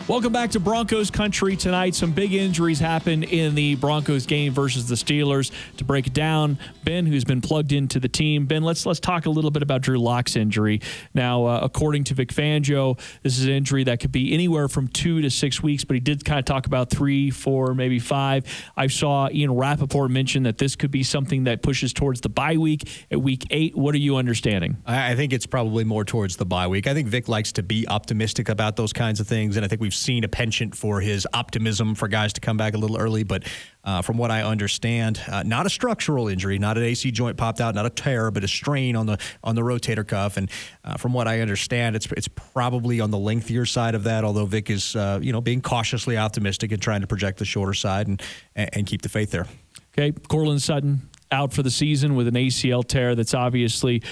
Welcome back to Broncos Country Tonight. Some big injuries happened in the Broncos game versus the Steelers. To break it down, Ben, who's been plugged into the team. Ben, let's talk a little bit about Drew Lock's injury. Now, according to Vic Fangio, this is an injury that could be anywhere from 2 to 6 weeks, but he did kind of talk about 3, 4, maybe 5. I saw Ian Rappaport mention that this could be something that pushes towards the bye week at week 8. What are you understanding? I think it's probably more towards the bye week. I think Vic likes to be optimistic about those kinds of things, and I think we've seen a penchant for his optimism for guys to come back a little early. But from what I understand, not a structural injury, not an AC joint popped out, not a tear, but a strain on the rotator cuff. And from what I understand, it's probably on the lengthier side of that. Although Vic is being cautiously optimistic and trying to project the shorter side and keep the faith there. Okay, Courtland Sutton out for the season with an ACL tear. That's obviously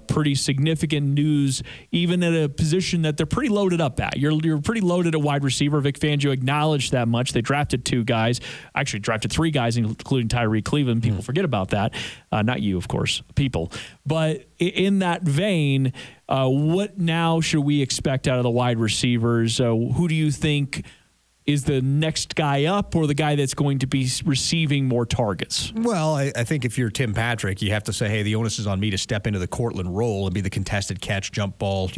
pretty significant news, even at a position that they're pretty loaded up at. You're pretty loaded at wide receiver. Vic Fangio acknowledged that much. They drafted 2 guys, actually drafted 3 guys, including Tyreek Cleveland. People forget about that. Not you, of course, people. But in that vein, what now should we expect out of the wide receivers? Who do you think is the next guy up, or the guy that's going to be receiving more targets? Well, I think if you're Tim Patrick, you have to say, hey, the onus is on me to step into the Courtland role and be the contested catch, jump ball,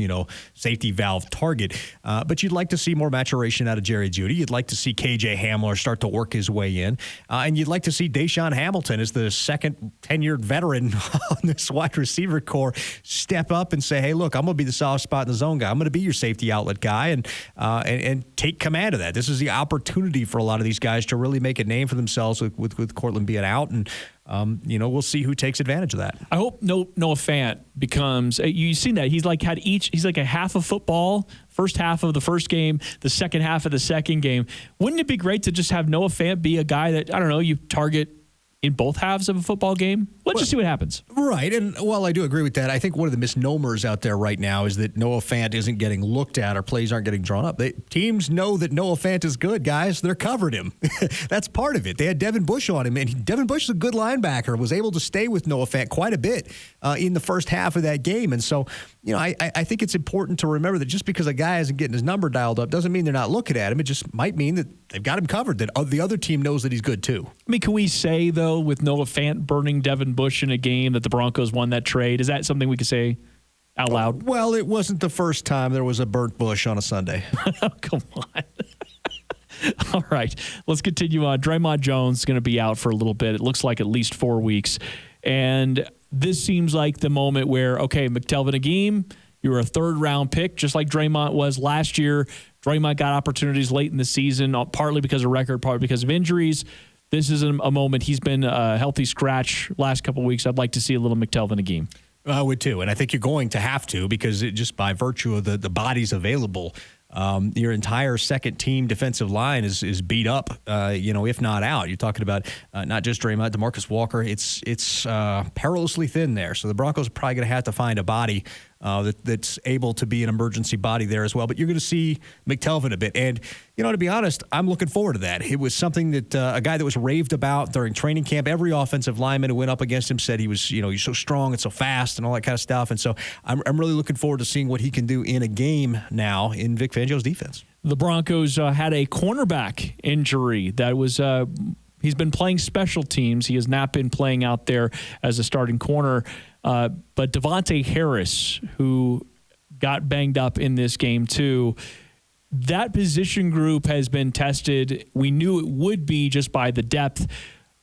safety valve target. But you'd like to see more maturation out of Jerry Jeudy. You'd like to see KJ Hamler start to work his way in. And you'd like to see Deshaun Hamilton, as the second tenured veteran on this wide receiver core, step up and say, hey, look, I'm going to be the soft spot in the zone guy. I'm going to be your safety outlet guy and take command of that. This is the opportunity for a lot of these guys to really make a name for themselves with Courtland being out, and we'll see who takes advantage of that. I hope Noah Fant becomes. You've seen that he's like a half of football. First half of the first game, the second half of the second game. Wouldn't it be great to just have Noah Fant be a guy that you target in both halves of a football game? Let's just see what happens. Right, and while I do agree with that, I think one of the misnomers out there right now is that Noah Fant isn't getting looked at or plays aren't getting drawn up. Teams know that Noah Fant is good, guys. They're covered him. That's part of it. They had Devin Bush on him, and Devin Bush is a good linebacker, was able to stay with Noah Fant quite a bit in the first half of that game. And so, I think it's important to remember that just because a guy isn't getting his number dialed up doesn't mean they're not looking at him. It just might mean that they've got him covered, that the other team knows that he's good too. I mean, can we say, though, with Noah Fant burning Devin Bush in a game, that the Broncos won that trade? Is that something we could say out loud? Well, it wasn't the first time there was a burnt bush on a Sunday. Come on. All right, let's continue on. Draymond Jones is going to be out for a little bit. It looks like at least 4 weeks. And this seems like the moment where, okay, McTelvin Agim, you were a third-round pick, just like Draymond was last year. Draymond got opportunities late in the season, partly because of record, partly because of injuries. This is a moment. He's been a healthy scratch last couple of weeks. I'd like to see a little McTelvin Agim. I would too, and I think you're going to have to, because just by virtue of the bodies available, your entire second-team defensive line is beat up, if not out. You're talking about not just Draymond, DeMarcus Walker. It's perilously thin there. So the Broncos are probably going to have to find a body that's able to be an emergency body there as well. But you're going to see McTelvin a bit. And, to be honest, I'm looking forward to that. It was something that a guy that was raved about during training camp. Every offensive lineman who went up against him said he was, he's so strong and so fast and all that kind of stuff. And so I'm really looking forward to seeing what he can do in a game now in Vic Fangio's defense. The Broncos had a cornerback injury that was he's been playing special teams. He has not been playing out there as a starting corner. But Devontae Harris, who got banged up in this game too, that position group has been tested. We knew it would be just by the depth.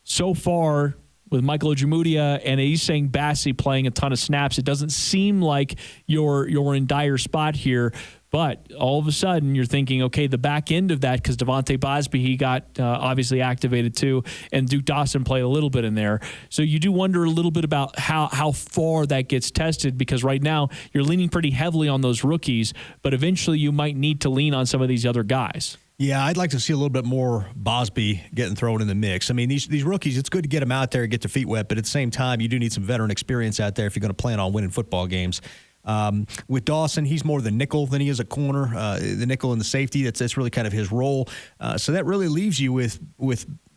So far, with Michael Ojemudia and Isang Bassi playing a ton of snaps, it doesn't seem like you're in dire spot here. But all of a sudden, you're thinking, okay, the back end of that, because Devontae Bosby, he got obviously activated too, and Duke Dawson played a little bit in there. So you do wonder a little bit about how far that gets tested, because right now you're leaning pretty heavily on those rookies, but eventually you might need to lean on some of these other guys. Yeah, I'd like to see a little bit more Bosby getting thrown in the mix. I mean, these rookies, it's good to get them out there and get their feet wet, but at the same time, you do need some veteran experience out there if you're going to plan on winning football games. With Dawson, he's more the nickel than he is a corner. The nickel and the safety, that's really kind of his role. So that really leaves you with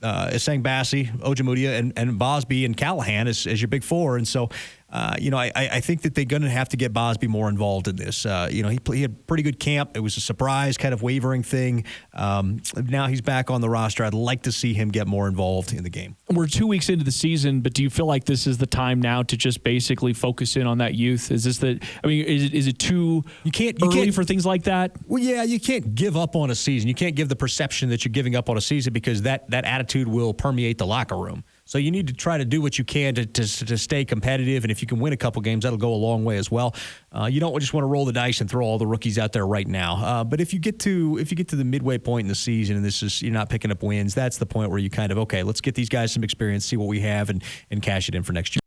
Isang Bassi, Ojemudia, and Bosby and Callahan as your big four. And so I think that they're going to have to get Bosby more involved in this. He had a pretty good camp. It was a surprise kind of wavering thing. Now he's back on the roster. I'd like to see him get more involved in the game. We're 2 weeks into the season, but do you feel like this is the time now to just basically focus in on that youth? Is it too early for things like that? Well, yeah, you can't give up on a season. You can't give the perception that you're giving up on a season because that attitude will permeate the locker room. So you need to try to do what you can to stay competitive, and if you can win a couple games, that'll go a long way as well. You don't just want to roll the dice and throw all the rookies out there right now. But if you get to the midway point in the season and you're not picking up wins, that's the point where you kind of, okay, let's get these guys some experience, see what we have, and cash it in for next year.